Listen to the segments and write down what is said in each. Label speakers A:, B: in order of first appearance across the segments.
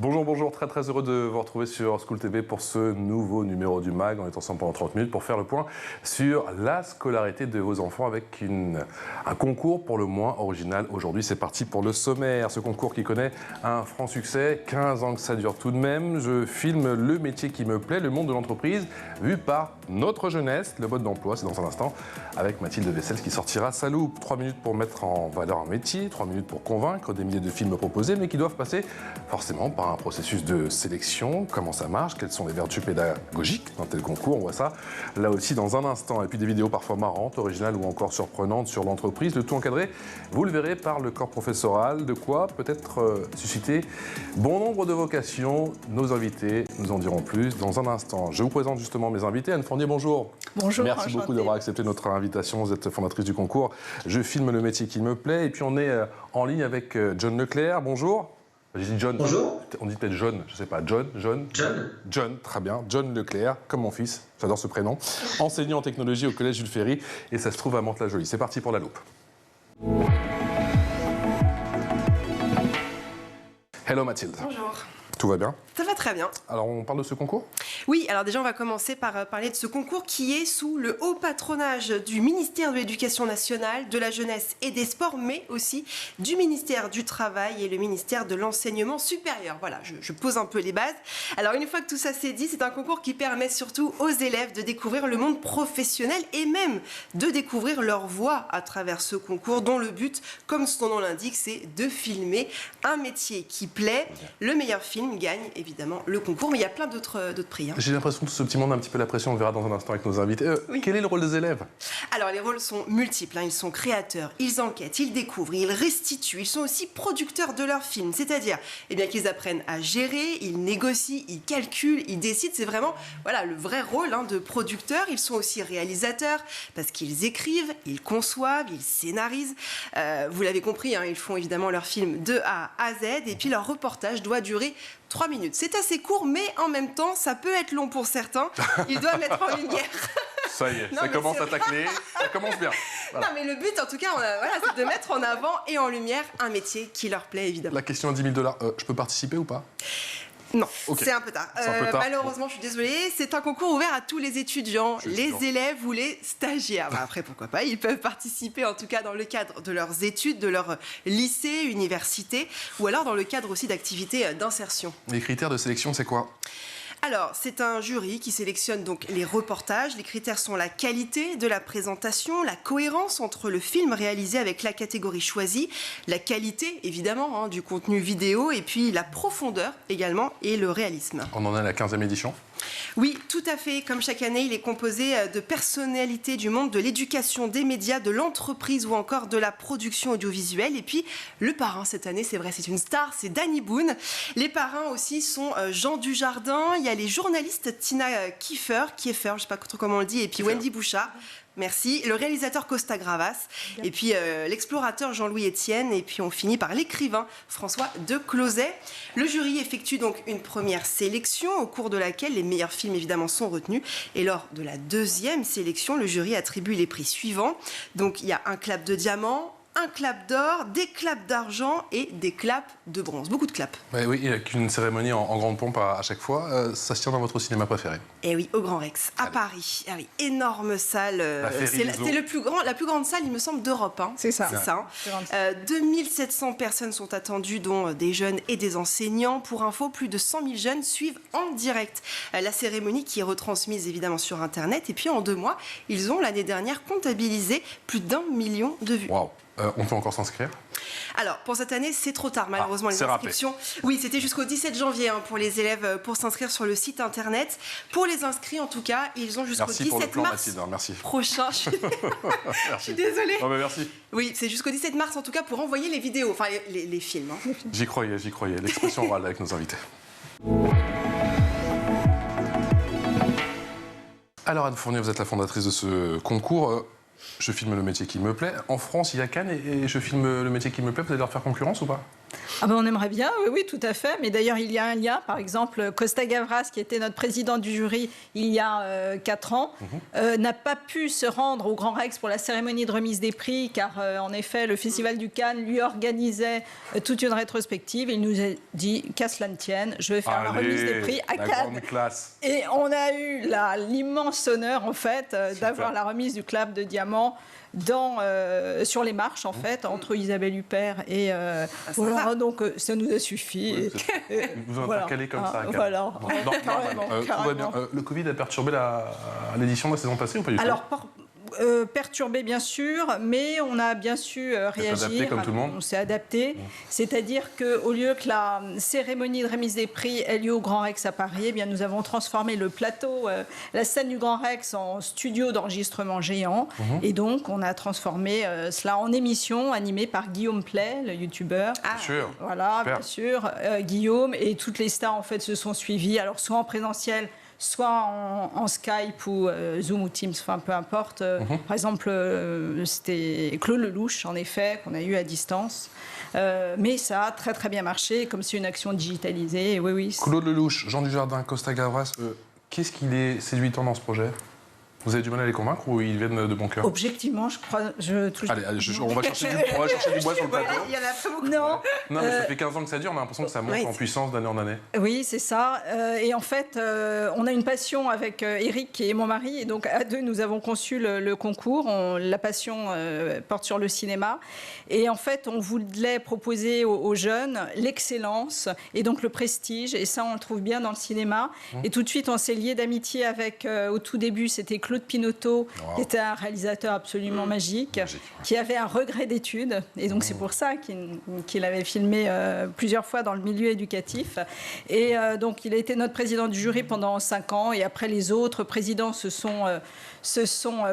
A: Bonjour, bonjour, très heureux de vous retrouver sur School TV pour ce nouveau numéro du MAG. On est ensemble pendant 30 minutes pour faire le point sur la scolarité de vos enfants avec un concours pour le moins original. Aujourd'hui, c'est parti pour le sommaire. Ce concours qui connaît un franc succès, 15 ans que ça dure tout de même. Je filme le métier qui me plaît, le monde de l'entreprise, vu par notre jeunesse. Le mode d'emploi, c'est dans un instant, avec Mathilde Vessels qui sortira sa loupe. 3 minutes pour mettre en valeur un métier, 3 minutes pour convaincre, des milliers de films proposés, mais qui doivent passer forcément par un processus de sélection, comment ça marche, quelles sont les vertus pédagogiques dans tel concours, on voit ça là aussi dans un instant. Et puis des vidéos parfois marrantes, originales ou encore surprenantes sur l'entreprise, le tout encadré, vous le verrez, par le corps professoral, de quoi peut-être susciter bon nombre de vocations. Nos invités nous en diront plus dans un instant. Je vous présente justement mes invités. Anne Fournier, bonjour.
B: Bonjour.
A: Merci beaucoup d'avoir accepté notre invitation. Vous êtes fondatrice du concours Je filme le métier qui me plaît. Et puis on est en ligne avec John Leclerc. Bonjour. J'ai dit John.
C: Bonjour.
A: On dit peut-être John, je sais pas. John, très bien. John Leclerc, comme mon fils, j'adore ce prénom. Enseignant en technologie au collège Jules Ferry, et ça se trouve à Mantes-la-Jolie. C'est parti pour la loupe. Hello Mathilde.
B: Bonjour.
A: Tout va bien?
B: Ça va très bien.
A: Alors on parle de ce concours?
B: Oui, alors déjà on va commencer par parler de ce concours qui est sous le haut patronage du ministère de l'Éducation nationale, de la jeunesse et des sports, mais aussi du ministère du Travail et le ministère de l'Enseignement supérieur. Voilà, je pose un peu les bases. Alors une fois que tout ça c'est dit, c'est un concours qui permet surtout aux élèves de découvrir le monde professionnel et même de découvrir leur voie à travers ce concours dont le but, comme son nom l'indique, c'est de filmer un métier qui plaît. Le meilleur film gagne évidemment le concours, mais il y a plein d'autres prix.
A: J'ai l'impression que tout ce petit monde a un petit peu la pression, on le verra dans un instant avec nos invités. Oui. Quel est le rôle des élèves?
B: Alors les rôles sont multiples, ils sont créateurs, ils enquêtent, ils découvrent, ils restituent, ils sont aussi producteurs de leurs films, c'est-à-dire qu'ils apprennent à gérer, ils négocient, ils calculent, ils décident, c'est vraiment le vrai rôle de producteur. Ils sont aussi réalisateurs parce qu'ils écrivent, ils conçoivent, ils scénarisent, vous l'avez compris, ils font évidemment leurs films de A à Z et puis leur reportage doit durer 3 minutes. C'est assez court, mais en même temps, ça peut être long pour certains. Ils doivent mettre en lumière.
A: Ça y est, ça commence à tacler, ça commence bien. Voilà.
B: Non, mais le but, en tout cas, c'est de mettre en avant et en lumière un métier qui leur plaît, évidemment.
A: La question à 10 000 $, je peux participer ou pas?
B: Non,
A: okay.
B: C'est un peu tard. Malheureusement, je suis désolée, c'est un concours ouvert à tous les étudiants, les élèves ou les stagiaires. Après, pourquoi pas, ils peuvent participer en tout cas dans le cadre de leurs études, de leur lycée, université, ou alors dans le cadre aussi d'activités d'insertion.
A: Les critères de sélection, c'est quoi?
B: Alors, c'est un jury qui sélectionne donc les reportages. Les critères sont la qualité de la présentation, la cohérence entre le film réalisé avec la catégorie choisie, la qualité, évidemment, du contenu vidéo, et puis la profondeur également et le réalisme.
A: On en est à la 15e édition?
B: Oui, tout à fait. Comme chaque année, il est composé de personnalités du monde de l'éducation, des médias, de l'entreprise ou encore de la production audiovisuelle. Et puis, le parrain cette année, c'est vrai, c'est une star, c'est Danny Boone. Les parrains aussi sont Jean Dujardin, il y a les journalistes Tina Kiefer, je ne sais pas trop comment on le dit, et puis Wendy Bouchard. Merci. Le réalisateur Costa Gravas, et puis l'explorateur Jean-Louis Etienne, et puis on finit par l'écrivain François de Closet. Le jury effectue donc une première sélection au cours de laquelle les meilleurs films évidemment sont retenus. Et lors de la deuxième sélection, le jury attribue les prix suivants. Donc il y a un clap de diamant, un clap d'or, des claps d'argent et des claps de bronze. Beaucoup de claps.
A: Oui, avec une cérémonie en grande pompe à chaque fois. Ça se tient dans votre cinéma préféré?
B: Eh oui, au Grand Rex, à Paris. Ah oui, énorme salle. C'est la plus grande salle, il me semble, d'Europe.
C: C'est ça.
B: 2700 personnes sont attendues, dont des jeunes et des enseignants. Pour info, plus de 100 000 jeunes suivent en direct la cérémonie qui est retransmise évidemment sur Internet. Et puis en 2 mois, ils ont l'année dernière comptabilisé plus d'1 million de vues.
A: Wow. On peut encore s'inscrire?
B: Alors, pour cette année, c'est trop tard, malheureusement, les inscriptions. Rappelé. Oui, c'était jusqu'au 17 janvier pour les élèves pour s'inscrire sur le site internet. Pour les inscrits, en tout cas, ils ont jusqu'au 17 mars prochain. Je suis désolée.
A: Non, mais merci.
B: Oui, c'est jusqu'au 17 mars, en tout cas, pour envoyer les vidéos, enfin les films.
A: J'y croyais. L'expression orale avec nos invités. Alors, Anne Fournier, vous êtes la fondatrice de ce concours. Je filme le métier qui me plaît. En France, il y a Cannes et je filme le métier qui me plaît. Vous allez leur faire concurrence ou pas?
C: Ah ben on aimerait bien, oui, tout à fait. Mais d'ailleurs, il y a un lien. Par exemple, Costa Gavras, qui était notre président du jury il y a 4 ans, n'a pas pu se rendre au Grand Rex pour la cérémonie de remise des prix, car en effet, le Festival du Cannes lui organisait toute une rétrospective. Il nous a dit, qu'à cela ne tienne, je vais faire la remise des prix à Cannes.
A: Classe.
C: Et on a eu l'immense honneur, en fait, d'avoir la remise du Clap de Diamant sur les marches, en fait, entre Isabelle Huppert et voilà, donc ça nous a suffi.
A: Oui, vous en êtes calé comme ça.
C: Voilà.
A: Tout va bien. Le Covid a perturbé l'édition de la saison passée ou pas du tout?
C: Alors, perturbé bien sûr, mais on a bien su réagir.
A: Adapté comme tout le monde.
C: On s'est adapté. C'est-à-dire qu'au lieu que la cérémonie de remise des prix ait lieu au Grand Rex à Paris, eh bien, nous avons transformé le plateau, la scène du Grand Rex en studio d'enregistrement géant. Et donc, on a transformé cela en émission animée par Guillaume Play, le youtubeur.
A: Bien sûr.
C: Voilà,
A: Super.
C: bien sûr. Guillaume et toutes les stars en fait se sont suivies. Alors, soit en présentiel, soit en Skype ou Zoom ou Teams, enfin peu importe. Par exemple, c'était Claude Lelouch, en effet, qu'on a eu à distance. Mais ça a très très bien marché, comme c'est une action digitalisée. Oui.
A: Claude Lelouch, Jean Dujardin, Costa Gavras, qu'est-ce qui les séduit tant dans ce projet? Vous avez du mal à les convaincre ou ils viennent de bon cœur?
C: Objectivement, je crois...
A: Allez, on va chercher du bois sur le plateau.
B: Il y en a pas beaucoup.
C: Non.
A: Non, mais ça fait 15 ans que ça dure, on a l'impression que ça monte en puissance d'année en année.
C: Oui, c'est ça. Et en fait, on a une passion avec Eric, qui est mon mari. Et donc, à deux, nous avons conçu le concours. La passion porte sur le cinéma. Et en fait, on voulait proposer aux jeunes l'excellence et donc le prestige. Et ça, on le trouve bien dans le cinéma. Et tout de suite, on s'est lié d'amitié avec, au tout début, c'était Claude Pinoteau, qui était un réalisateur absolument magique, qui avait un regret d'études. Et donc, c'est pour ça qu'il avait filmé plusieurs fois dans le milieu éducatif. Et donc, il a été notre président du jury pendant 5 ans. Et après, les autres présidents se sont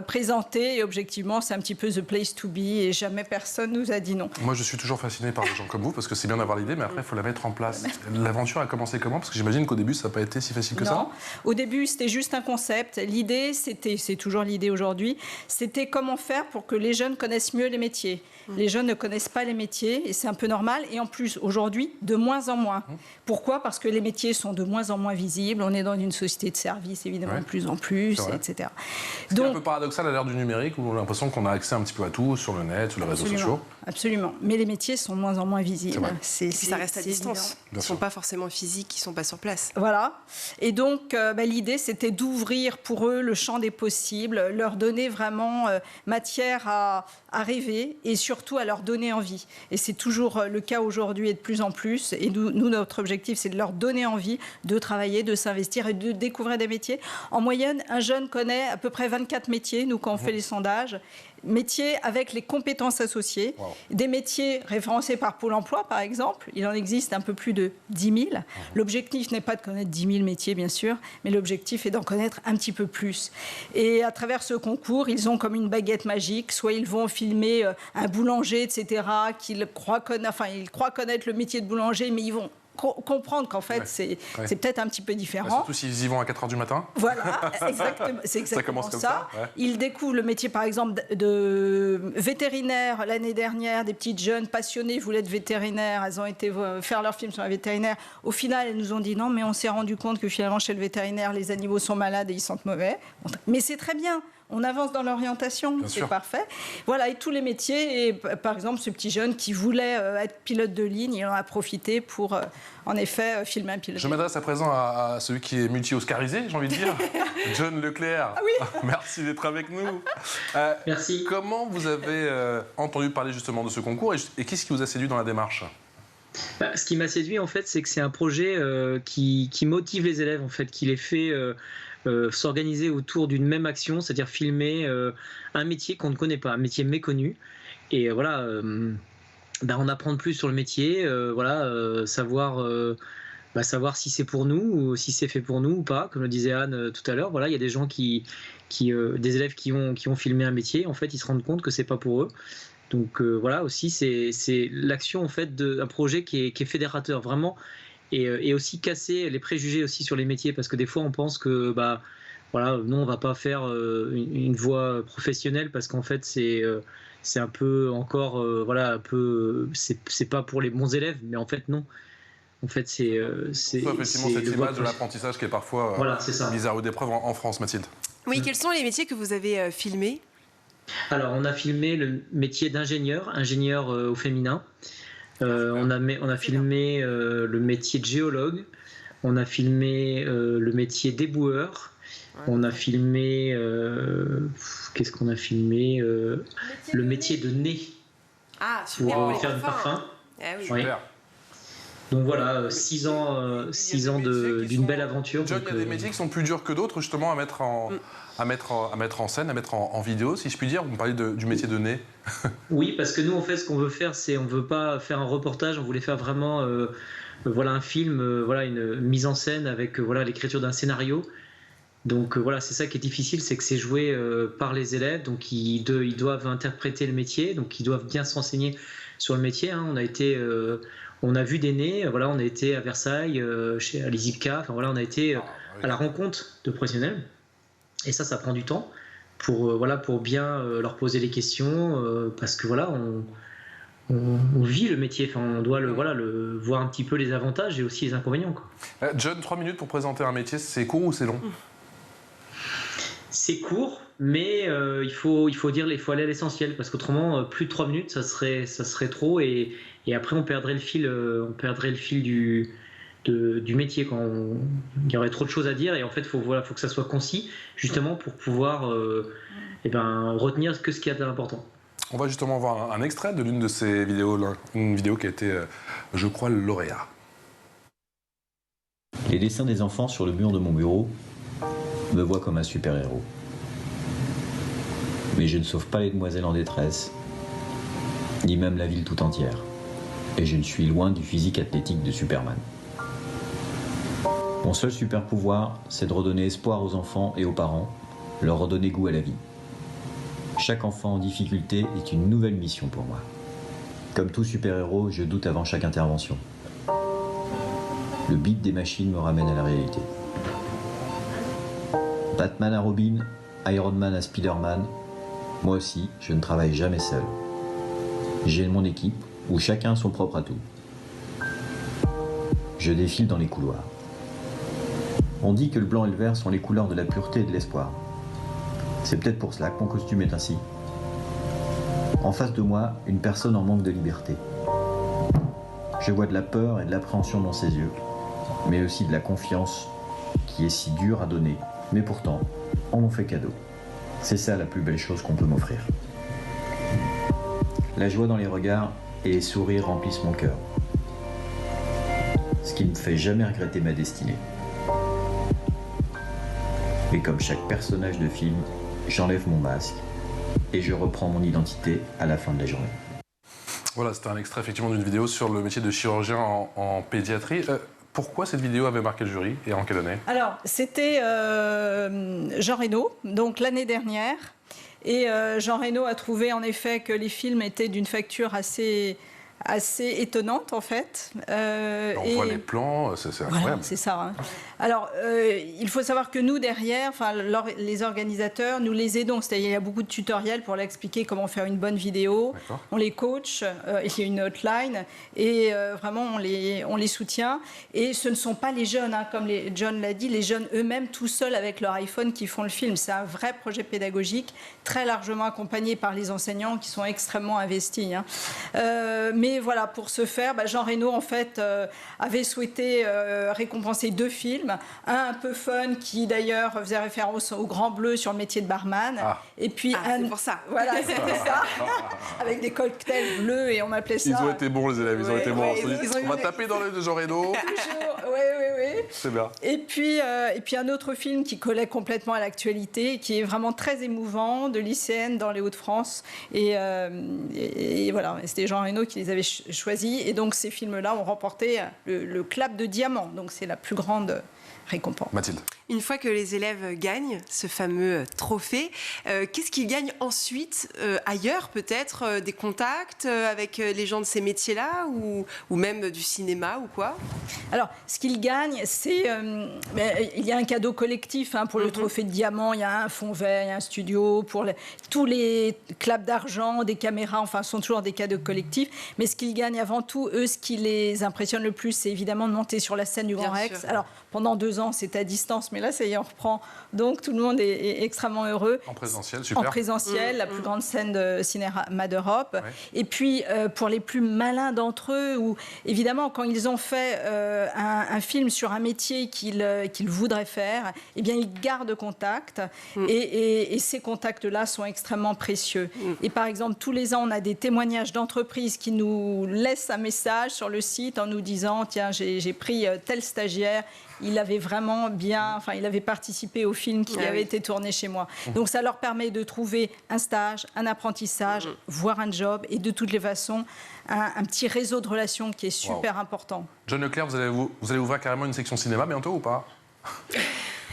C: présentés. Et objectivement, c'est un petit peu the place to be. Et jamais personne nous a dit non.
A: Moi, je suis toujours fasciné par des gens comme vous, parce que c'est bien d'avoir l'idée, mais après, il faut la mettre en place. L'aventure a commencé comment? Parce que j'imagine qu'au début, ça n'a pas été si facile que ça.
C: Non, au début, c'était juste un concept. L'idée, c'est toujours l'idée aujourd'hui, c'était comment faire pour que les jeunes connaissent mieux les métiers. Les jeunes ne connaissent pas les métiers et c'est un peu normal. Et en plus, aujourd'hui, de moins en moins. Pourquoi? Parce que les métiers sont de moins en moins visibles. On est dans une société de services, évidemment, de plus en plus, etc.
A: C'est un peu paradoxal à l'ère du numérique où on a l'impression qu'on a accès un petit peu à tout sur le net, sur les réseaux sociaux.
C: Absolument. Mais les métiers sont de moins en moins visibles.
B: Ça reste à distance. Ils ne sont pas forcément physiques, ils ne sont pas sur place.
C: Voilà. Et donc, l'idée, c'était d'ouvrir pour eux le champ des possibles, leur donner vraiment matière à rêver et surtout à leur donner envie. Et c'est toujours le cas aujourd'hui et de plus en plus. Et nous, notre objectif, c'est de leur donner envie de travailler, de s'investir et de découvrir des métiers. En moyenne, un jeune connaît à peu près 24 métiers, nous, quand on fait les sondages. Métiers avec les compétences associées, des métiers référencés par Pôle emploi, par exemple. Il en existe un peu plus de 10 000. L'objectif n'est pas de connaître 10 000 métiers, bien sûr, mais l'objectif est d'en connaître un petit peu plus. Et à travers ce concours, ils ont comme une baguette magique. Soit ils vont filmer un boulanger, etc., ils croient connaître le métier de boulanger, mais ils vont comprendre qu'en fait, c'est peut-être un petit peu différent.
A: Surtout s'ils y vont à 4h du matin.
C: Voilà, exactement, c'est exactement ça.
A: Commence comme ça.
C: Ils découvrent le métier, par exemple, de vétérinaire. L'année dernière, des petites jeunes passionnées voulaient être vétérinaires. Elles ont été faire leur film sur la vétérinaire. Au final, elles nous ont dit non, mais on s'est rendu compte que finalement, chez le vétérinaire, les animaux sont malades et ils sentent mauvais. Mais c'est très bien. On avance dans l'orientation, c'est parfait. Voilà, et tous les métiers. Et par exemple, ce petit jeune qui voulait être pilote de ligne, il en a profité pour, en effet, filmer un pilote.
A: Je m'adresse à présent à celui qui est multi-oscarisé, j'ai envie de dire, John Leclerc.
C: Ah oui.
A: Merci d'être avec nous.
D: Merci.
A: Comment vous avez entendu parler justement de ce concours et qu'est-ce qui vous a séduit dans la démarche?
D: Ce qui m'a séduit, en fait, c'est que c'est un projet qui motive les élèves, en fait, qui les fait s'organiser autour d'une même action, c'est-à-dire filmer un métier qu'on ne connaît pas, un métier méconnu. Et voilà, en apprendre plus sur le métier, savoir si c'est pour nous, ou si c'est fait pour nous ou pas, comme le disait Anne tout à l'heure. Voilà, il y a des gens des élèves qui ont filmé un métier, en fait, ils se rendent compte que c'est pas pour eux. Donc voilà, aussi, c'est l'action en fait d'un projet qui est fédérateur, vraiment. Et aussi casser les préjugés aussi sur les métiers, parce que des fois on pense que voilà, nous on va pas faire une voix professionnelle parce qu'en fait c'est un peu encore voilà un peu c'est pas pour les bons élèves, mais en fait non. En fait c'est
A: effectivement cette image de l'apprentissage qui est parfois
D: voilà, c'est ça.
A: mise à rude épreuve en France, Mathilde.
B: Oui, quels sont les métiers que vous avez filmés?
D: Alors on a filmé le métier ingénieur au féminin. On a filmé le métier de géologue. On a filmé le métier d'éboueur. On a filmé qu'est-ce qu'on a filmé le métier de nez.
B: Ah, super,
D: pour faire du parfum.
B: Ah oui.
A: Super.
D: Donc voilà, 6 ans d'une belle aventure.
A: John, il y a des métiers qui sont plus durs que d'autres, justement, à mettre en scène, à mettre en vidéo, si je puis dire. Vous me parlez du métier de nez.
D: Oui, parce que nous, en fait, ce qu'on veut faire, c'est on veut pas faire un reportage, on voulait faire vraiment voilà, un film, voilà, une mise en scène avec voilà, l'écriture d'un scénario. Donc voilà, c'est ça qui est difficile, c'est que c'est joué par les élèves, donc ils doivent interpréter le métier, donc ils doivent bien s'enseigner sur le métier. Hein. On a vu des nez, voilà, on a été à Versailles, à l'ISIPCA, enfin voilà, on a été à la rencontre de professionnels. Et ça prend du temps pour bien leur poser les questions, parce que voilà, on vit le métier, enfin, on doit le voir un petit peu les avantages et aussi les inconvénients, quoi.
A: John, 3 minutes pour présenter un métier, c'est court ou c'est long?
D: C'est court, mais il faut aller à l'essentiel, parce qu'autrement, plus de 3 minutes, ça serait trop, et après on perdrait le fil du métier quand il y aurait trop de choses à dire, et en fait, faut que ça soit concis, justement pour pouvoir retenir que ce qu'il y a d'important.
A: On va justement voir un extrait de l'une de ces vidéos, une vidéo qui a été, je crois, lauréat.
E: Les dessins des enfants sur le mur de mon bureau me voient comme un super-héros. Mais je ne sauve pas les demoiselles en détresse, ni même la ville tout entière. Et je ne suis loin du physique athlétique de Superman. Mon seul super-pouvoir, c'est de redonner espoir aux enfants et aux parents, leur redonner goût à la vie. Chaque enfant en difficulté est une nouvelle mission pour moi. Comme tout super-héros, je doute avant chaque intervention. Le beat des machines me ramène à la réalité. Batman à Robin, Iron Man à Spider-Man, moi aussi, je ne travaille jamais seul. J'ai mon équipe, où chacun a son propre atout. Je défile dans les couloirs. On dit que le blanc et le vert sont les couleurs de la pureté et de l'espoir. C'est peut-être pour cela que mon costume est ainsi. En face de moi, une personne en manque de liberté. Je vois de la peur et de l'appréhension dans ses yeux, mais aussi de la confiance qui est si dure à donner, mais pourtant, on m'en fait cadeau. C'est ça la plus belle chose qu'on peut m'offrir. La joie dans les regards et les sourires remplissent mon cœur. Ce qui ne me fait jamais regretter ma destinée. Et comme chaque personnage de film, j'enlève mon masque et je reprends mon identité à la fin de la journée.
A: Voilà, c'était un extrait effectivement d'une vidéo sur le métier de chirurgien en pédiatrie. Pourquoi cette vidéo avait marqué le jury et en quelle année?
C: Alors, c'était Jean Reno, donc l'année dernière. Et Jean Reno a trouvé en effet que les films étaient d'une facture assez étonnante en fait.
A: On voit les plans, c'est incroyable.
C: Voilà, c'est ça. Hein. Alors, il faut savoir que nous, derrière, les organisateurs, nous les aidons. C'est-à-dire il y a beaucoup de tutoriels pour leur expliquer comment faire une bonne vidéo. On les coach, il y a une hotline, et vraiment, on les soutient. Et ce ne sont pas les jeunes, hein, comme John l'a dit, les jeunes eux-mêmes, tout seuls avec leur iPhone, qui font le film. C'est un vrai projet pédagogique, très largement accompagné par les enseignants qui sont extrêmement investis. Hein. Mais voilà, pour ce faire, Jean Reno, en fait, avait souhaité récompenser 2 films. Un peu fun, qui d'ailleurs faisait référence au Grand Bleu sur le métier de barman. Et puis
B: c'est pour ça.
C: Voilà, c'était ça. Avec des cocktails bleus, et on appelait ça...
A: Ils ont été bons, les élèves, ils ont été bons. On va taper dans le Jean Reno.
C: Oui.
A: C'est bien.
C: Et puis un autre film qui collait complètement à l'actualité, qui est vraiment très émouvant, de lycéennes dans les Hauts-de-France. Et voilà, c'était Jean Reno qui les avait choisis. Et donc ces films-là ont remporté le Clap de Diamant. Donc c'est la plus grande récompense.
A: Mathilde.
B: Une fois que les élèves gagnent ce fameux trophée, qu'est-ce qu'ils gagnent ensuite ailleurs, peut-être des contacts avec les gens de ces métiers-là ou même du cinéma ou quoi?
C: Alors, ce qu'ils gagnent, c'est... il y a un cadeau collectif pour le trophée de diamant, il y a un fond vert, il y a un studio, pour tous les claps d'argent, des caméras, enfin, ce sont toujours des cadeaux collectifs. Mais ce qu'ils gagnent avant tout, eux, ce qui les impressionne le plus, c'est évidemment de monter sur la scène du Grand Rex. Alors, pendant 2 ans, c'était à distance, mais là, ça y est, on reprend. Donc, tout le monde est extrêmement heureux.
A: En présentiel, super.
C: En présentiel, la plus grande scène de cinéma d'Europe. Ouais. Et puis, pour les plus malins d'entre eux, où, évidemment, quand ils ont fait un film sur un métier qu'ils voudraient faire, eh bien, ils gardent contact. Et ces contacts-là sont extrêmement précieux. Et par exemple, tous les ans, on a des témoignages d'entreprises qui nous laissent un message sur le site en nous disant « Tiens, j'ai pris tel stagiaire ». Il avait vraiment bien, il avait participé au film qui avait été tourné chez moi. Donc ça leur permet de trouver un stage, un apprentissage, voire un job, et de toutes les façons, un petit réseau de relations qui est super important.
A: John Leclerc, vous allez ouvrir carrément une section cinéma bientôt ou pas?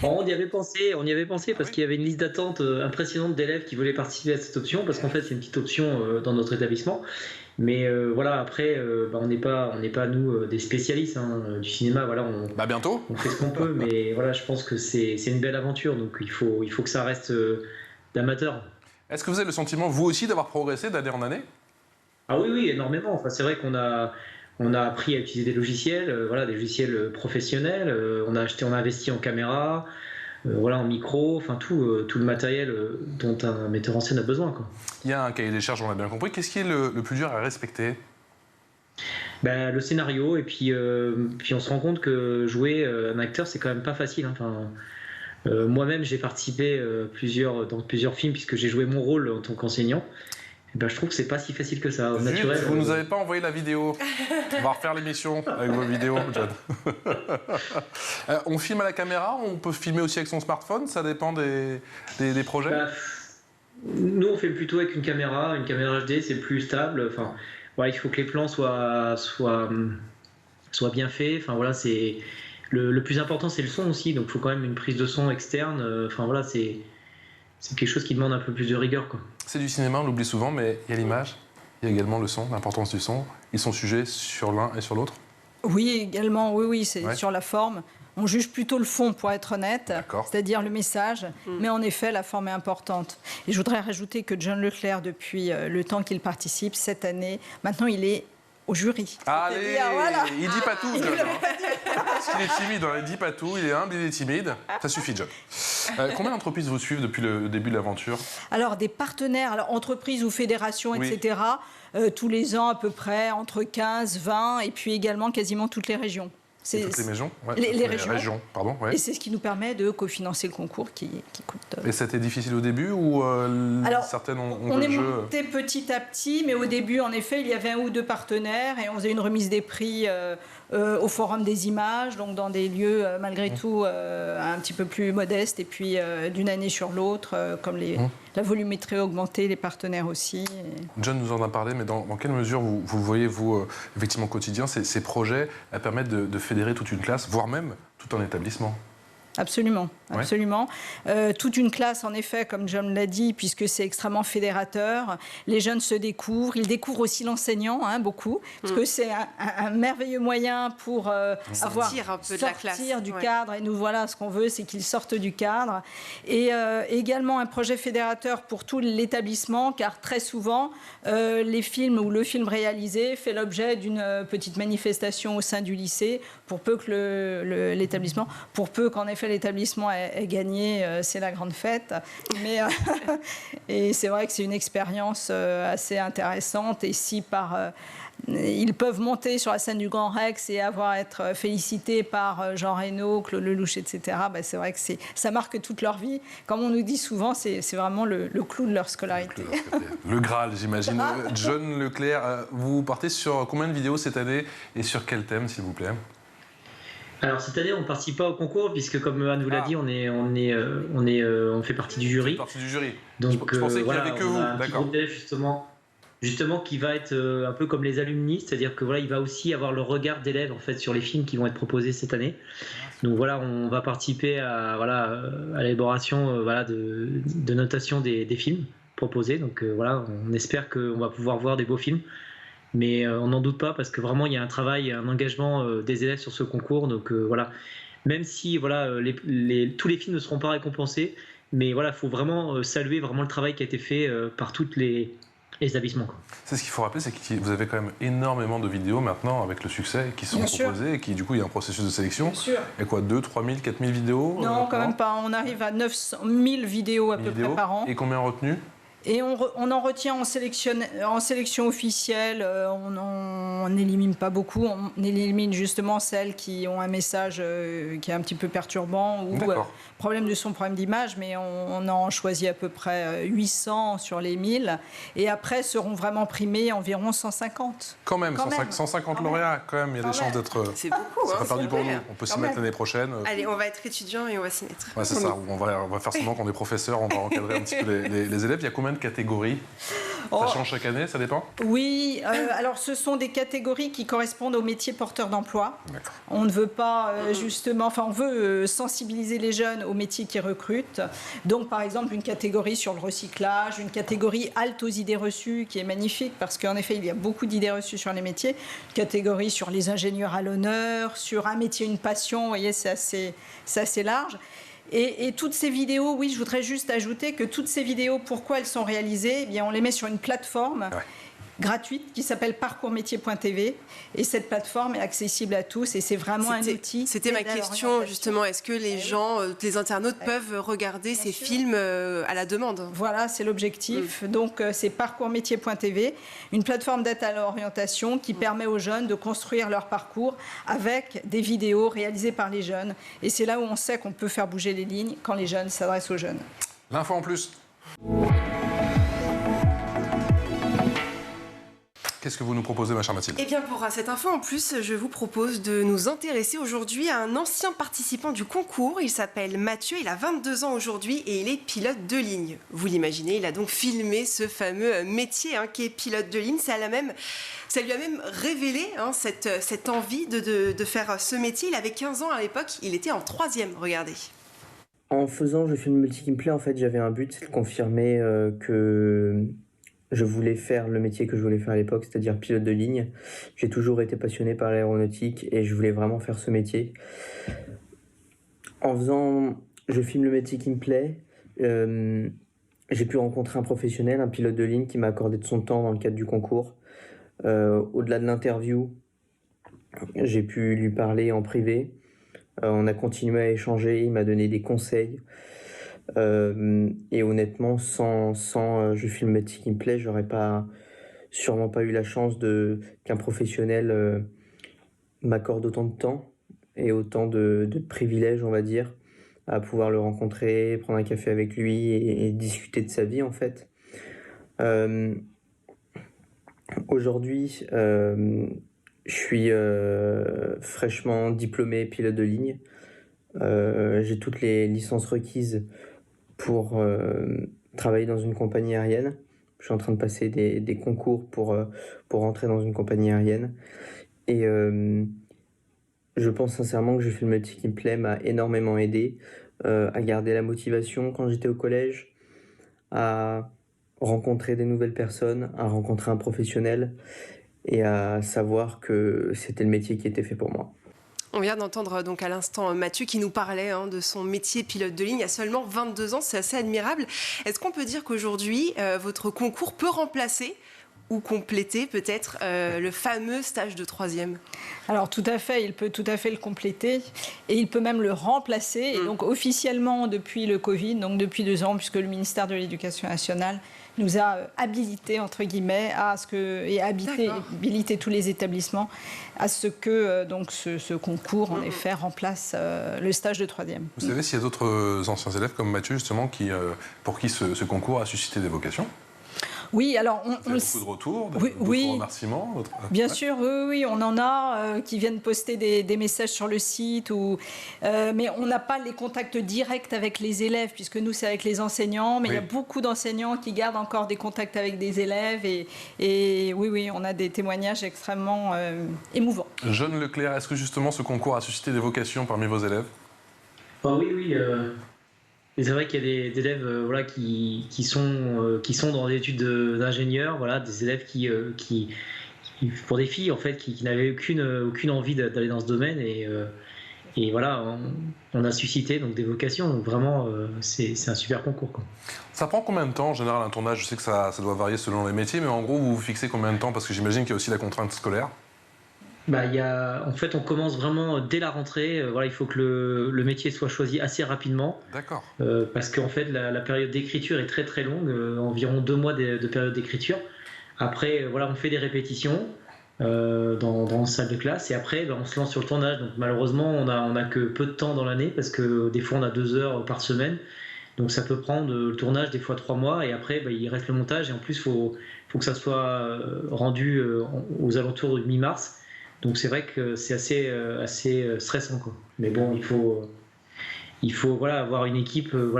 D: On y avait pensé parce qu'il y avait une liste d'attente impressionnante d'élèves qui voulaient participer à cette option, parce qu'en fait c'est une petite option dans notre établissement. Mais voilà, après, on n'est pas nous des spécialistes du cinéma. Voilà,
A: bientôt.
D: On fait ce qu'on peut, mais voilà, je pense que c'est une belle aventure, donc il faut que ça reste d'amateur.
A: Est-ce que vous avez le sentiment, vous aussi, d'avoir progressé d'année en année?
D: Ah oui, énormément. Enfin, c'est vrai qu'on a appris à utiliser des logiciels, des logiciels professionnels. On a investi en caméra. En micro, enfin tout le matériel dont un metteur en scène a besoin, quoi.
A: Il y a un cahier des charges, on l'a bien compris. Qu'est-ce qui est le plus dur à respecter?
D: Le scénario, et puis on se rend compte que jouer un acteur, c'est quand même pas facile. Moi-même, j'ai participé dans plusieurs films, puisque j'ai joué mon rôle en tant qu'enseignant. Je trouve que c'est pas si facile que ça. Naturel,
A: vous nous avez pas envoyé la vidéo. On va refaire l'émission avec vos vidéos, John. On filme à la caméra, on peut filmer aussi avec son smartphone, ça dépend des projets.
D: Nous, on fait plutôt avec une caméra HD, c'est plus stable. Il faut que les plans soient bien faits. C'est le plus important, c'est le son aussi. Donc, il faut quand même une prise de son externe. C'est quelque chose qui demande un peu plus de rigueur, quoi.
A: C'est du cinéma, on l'oublie souvent, mais il y a l'image, il y a également le son, l'importance du son. Ils sont sujets sur l'un et sur l'autre?
C: Oui, également, oui, c'est sur la forme. On juge plutôt le fond, pour être honnête, c'est-à-dire le message, mais en effet, la forme est importante. Et je voudrais rajouter que John Leclerc, depuis le temps qu'il participe, cette année, maintenant il est au jury.
A: Allez, il dit pas tout, John. Parce qu'il est timide, il dit pas tout, il est humble, il est timide. Ça suffit, John. Combien d'entreprises vous suivent depuis le début de l'aventure?
C: Alors, des partenaires, entreprises ou fédérations, etc., tous les ans à peu près, entre 15, 20, et puis également quasiment toutes les régions.
A: Toutes les régions,
C: les régions.
A: Pardon,
C: Et c'est ce qui nous permet de cofinancer le concours qui coûte...
A: Et c'était difficile au début ou certaines ont
C: on est monté petit à petit, mais au début, en effet, il y avait 1 ou 2 partenaires et on faisait une remise des prix au Forum des images, donc dans des lieux malgré tout un petit peu plus modestes, et puis d'une année sur l'autre, comme la volumétrie a augmenté, les partenaires aussi.
A: John nous en a parlé, mais dans quelle mesure vous voyez, vous, effectivement, au quotidien, ces projets permettent de fédérer toute une classe, voire même tout un établissement?
C: Absolument, absolument. Toute une classe, en effet, comme John l'a dit, puisque c'est extrêmement fédérateur. Les jeunes se découvrent. Ils découvrent aussi l'enseignant, beaucoup, parce que c'est un merveilleux moyen pour
B: sortir un peu de la classe,
C: du cadre. Et nous, voilà, ce qu'on veut, c'est qu'ils sortent du cadre. Et également un projet fédérateur pour tout l'établissement, car très souvent, les films ou le film réalisé fait l'objet d'une petite manifestation au sein du lycée, pour peu que l'établissement, pour peu qu'en effet l'établissement ait gagné, c'est la grande fête. Mais, et c'est vrai que c'est une expérience assez intéressante. Et si ils peuvent monter sur la scène du Grand Rex et être félicités par Jean Reno, Claude Lelouch, etc., c'est vrai que ça marque toute leur vie. Comme on nous dit souvent, c'est vraiment le clou de leur scolarité.
A: Le Graal, j'imagine. John Leclerc, vous partez sur combien de vidéos cette année et sur quel thème, s'il vous plaît?
D: Alors cette année, on ne participe pas au concours, puisque comme Anne vous l'a dit, on fait partie du jury.
A: Partie du jury.
D: Donc
A: je pensais qu'il n'y avait que vous.
D: D'accord. Justement. justement qui va être un peu comme les alumni, c'est-à-dire que voilà, il va aussi avoir le regard d'élèves en fait sur les films qui vont être proposés cette année. Donc voilà, on va participer à l'élaboration de notation des films proposés. Donc voilà, on espère qu'on va pouvoir voir des beaux films, mais on n'en doute pas parce que vraiment il y a un travail, un engagement des élèves sur ce concours. Donc voilà, même si voilà tous les films ne seront pas récompensés, mais voilà, il faut vraiment saluer vraiment le travail qui a été fait par toutes les établissements.
A: C'est ce qu'il faut rappeler, c'est que vous avez quand même énormément de vidéos maintenant avec le succès qui sont proposées et qui du coup il y a un processus de sélection.
C: Bien sûr.
A: Et quoi, 2 3 000, 4 000 vidéos
C: Non, quand même pas. On arrive à 900 000 vidéos à peu près par an.
A: Et combien retenues?
C: Et on en retient en sélection officielle, on n'élimine pas beaucoup, on élimine justement celles qui ont un message qui est un petit peu perturbant ou problème de son, problème d'image, mais on en choisit à peu près 800 sur les 1000. Et après seront vraiment primés environ 150.
A: Quand même, 150 lauréats, quand même, il y a des chances d'être...
B: C'est beaucoup,
A: c'est pas perdu pour nous, on peut s'y mettre l'année prochaine.
B: Allez, on va être étudiants et on va s'y mettre.
A: Ouais, c'est ça, on va faire semblant qu'on est professeur, on va encadrer un petit peu les élèves. Il y a combien de catégories? Ça change chaque année, ça dépend?
C: Oui, alors ce sont des catégories qui correspondent aux métiers porteurs d'emploi. On ne veut pas on veut sensibiliser les jeunes aux métiers qui recrutent. Donc par exemple une catégorie sur le recyclage, une catégorie halte aux idées reçues qui est magnifique parce qu'en effet il y a beaucoup d'idées reçues sur les métiers. Une catégorie sur les ingénieurs à l'honneur, sur un métier, une passion, vous voyez c'est assez large. Et toutes ces vidéos, oui, je voudrais juste ajouter que toutes ces vidéos, pourquoi elles sont réalisées? Eh bien, on les met sur une plateforme gratuite qui s'appelle parcoursmétier.tv et cette plateforme est accessible à tous et c'est vraiment un outil.
B: C'était ma question justement, est-ce que les gens, les internautes peuvent regarder ces films à la demande?
C: Voilà, c'est l'objectif. Donc c'est parcoursmétier.tv, une plateforme d'aide à l'orientation qui permet aux jeunes de construire leur parcours avec des vidéos réalisées par les jeunes et c'est là où on sait qu'on peut faire bouger les lignes quand les jeunes s'adressent aux jeunes.
A: L'info en plus. Qu'est-ce que vous nous proposez, ma chère Mathilde?
B: Eh bien, pour cette info en plus, je vous propose de nous intéresser aujourd'hui à un ancien participant du concours. Il s'appelle Mathieu, il a 22 ans aujourd'hui et il est pilote de ligne. Vous l'imaginez, il a donc filmé ce fameux métier qui est pilote de ligne. Ça lui a même révélé cette envie de faire ce métier. Il avait 15 ans à l'époque, il était en 3e, regardez.
F: En faisant Je filme le métier qui me plaît, en fait, j'avais un but, c'est de confirmer que je voulais faire le métier que je voulais faire à l'époque, c'est-à-dire pilote de ligne. J'ai toujours été passionné par l'aéronautique et je voulais vraiment faire ce métier. En faisant Je filme le métier qui me plaît, j'ai pu rencontrer un professionnel, un pilote de ligne qui m'a accordé de son temps dans le cadre du concours. Au-delà de l'interview, j'ai pu lui parler en privé. On a continué à échanger, il m'a donné des conseils. Et honnêtement, sans Je filme le métier qui me plaît, j'aurais sûrement pas eu la chance qu'un professionnel m'accorde autant de temps et autant de privilèges, on va dire, à pouvoir le rencontrer, prendre un café avec lui et discuter de sa vie en fait. Aujourd'hui, je suis fraîchement diplômé pilote de ligne. J'ai toutes les licences requises pour travailler dans une compagnie aérienne. Je suis en train de passer des concours pour rentrer dans une compagnie aérienne. Et je pense sincèrement que Je filme le métier qui me plaît m'a énormément aidé à garder la motivation quand j'étais au collège, à rencontrer des nouvelles personnes, à rencontrer un professionnel et à savoir que c'était le métier qui était fait pour moi.
B: On vient d'entendre donc à l'instant Mathieu qui nous parlait de son métier pilote de ligne à seulement 22 ans, c'est assez admirable. Est-ce qu'on peut dire qu'aujourd'hui, votre concours peut remplacer ou compléter peut-être le fameux stage de 3e?
C: Alors tout à fait, il peut tout à fait le compléter et il peut même le remplacer. Et donc officiellement depuis le Covid, donc depuis 2 ans, puisque le ministère de l'Éducation nationale nous a habilité entre guillemets habilité tous les établissements à ce que donc ce concours en effet remplace le stage de 3e.
A: Vous savez s'il y a d'autres anciens élèves comme Mathieu justement pour qui ce concours a suscité des vocations?
C: Oui, alors
A: Vous avez beaucoup de retours, d'autres remerciements
C: Bien sûr, oui, on en a qui viennent poster des messages sur le site, mais on n'a pas les contacts directs avec les élèves, puisque nous, c'est avec les enseignants, mais il y a beaucoup d'enseignants qui gardent encore des contacts avec des élèves, et oui, on a des témoignages extrêmement émouvants.
A: John Leclerc, est-ce que justement ce concours a suscité des vocations parmi vos élèves?
D: Oui. Et c'est vrai qu'il y a des élèves qui sont dans des études d'ingénieurs, des élèves qui, pour des filles en fait, qui n'avaient aucune envie d'aller dans ce domaine, et voilà, on a suscité donc des vocations. Donc vraiment, c'est un super concours, quoi.
A: Ça prend combien de temps en général un tournage? Je sais que ça doit varier selon les métiers, mais en gros, vous vous fixez combien de temps? Parce que j'imagine qu'il y a aussi la contrainte scolaire.
D: En fait, on commence vraiment dès la rentrée. Il faut que le métier soit choisi assez rapidement.
A: D'accord.
D: Parce qu'en fait, la période d'écriture est très très longue, environ 2 mois de période d'écriture. Après, on fait des répétitions dans une salle de classe, et après, on se lance sur le tournage. Donc malheureusement, on a que peu de temps dans l'année, parce que des fois, on a 2 heures par semaine. Donc ça peut prendre le tournage des fois 3 mois, et après, il reste le montage, et en plus, il faut que ça soit rendu aux alentours de mi-mars. Donc c'est vrai que c'est assez stressant, quoi. Mais bon, il faut avoir une équipe tout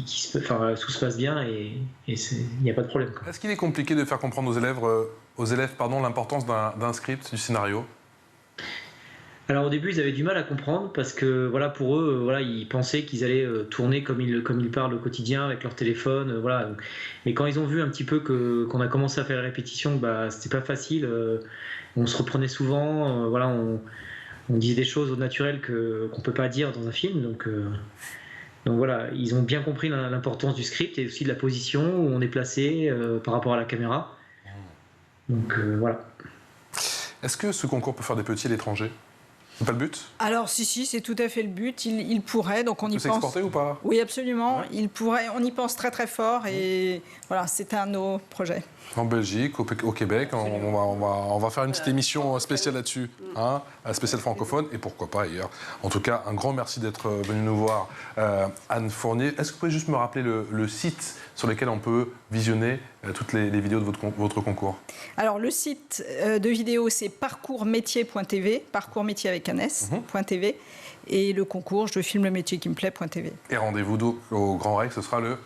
D: se passe bien, et il n'y a pas de problème, quoi.
A: Est-ce qu'il est compliqué de faire comprendre aux élèves l'importance d'un script, du scénario?
D: Alors au début, ils avaient du mal à comprendre, parce que pour eux, ils pensaient qu'ils allaient tourner comme ils parlent au quotidien avec leur téléphone, Mais quand ils ont vu un petit peu qu'on a commencé à faire les répétitions, c'était pas facile. On se reprenait souvent, on disait des choses au naturel qu'on peut pas dire dans un film. Donc voilà, ils ont bien compris l'importance du script, et aussi de la position où on est placé par rapport à la caméra. Donc voilà.
A: Est-ce que ce concours peut faire des petits à l'étranger? C'est pas le but?
C: Alors si, c'est tout à fait le but. Il pourrait, donc on y pense.
A: S'exporter ou pas?
C: Oui, absolument. Il pourrait. On y pense très très fort, et voilà, c'est un de nos projets.
A: En Belgique, au Québec, on va faire une petite émission spéciale là-dessus, spéciale francophone, et pourquoi pas ailleurs. En tout cas, un grand merci d'être venu nous voir, Anne Fournier. Est-ce que vous pouvez juste me rappeler le site sur lequel on peut visionner toutes les vidéos de votre concours? Alors,
C: le site de vidéo, c'est parcoursmétier.tv, parcoursmétier avec un S.tv, et le concours, je filme le métier qui me plaît.tv.
A: Et rendez-vous au Grand Rex, ce sera le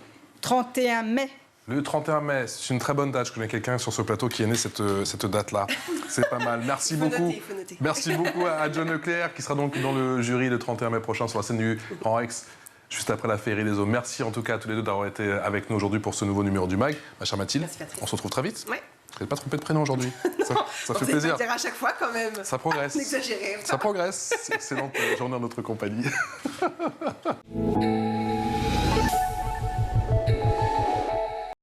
C: 31 mai.
A: Le 31 mai, c'est une très bonne date. Je connais quelqu'un sur ce plateau qui est né cette date-là. C'est pas mal. Merci beaucoup.
B: Faut noter.
A: Merci beaucoup à John Leclerc, qui sera donc dans le jury le 31 mai prochain sur la scène du Grand Rex, juste après la Féerie des Eaux. Merci en tout cas à tous les deux d'avoir été avec nous aujourd'hui pour ce nouveau numéro du MAG. Ma chère Mathilde, on se retrouve très vite.
B: Ouais.
A: Vous n'avez pas trompé de prénom aujourd'hui? Ça fait plaisir.
B: Pas dire à chaque fois quand même.
A: Ça progresse.
B: N'exagérez pas.
A: Ça progresse. Excellente journée en notre compagnie.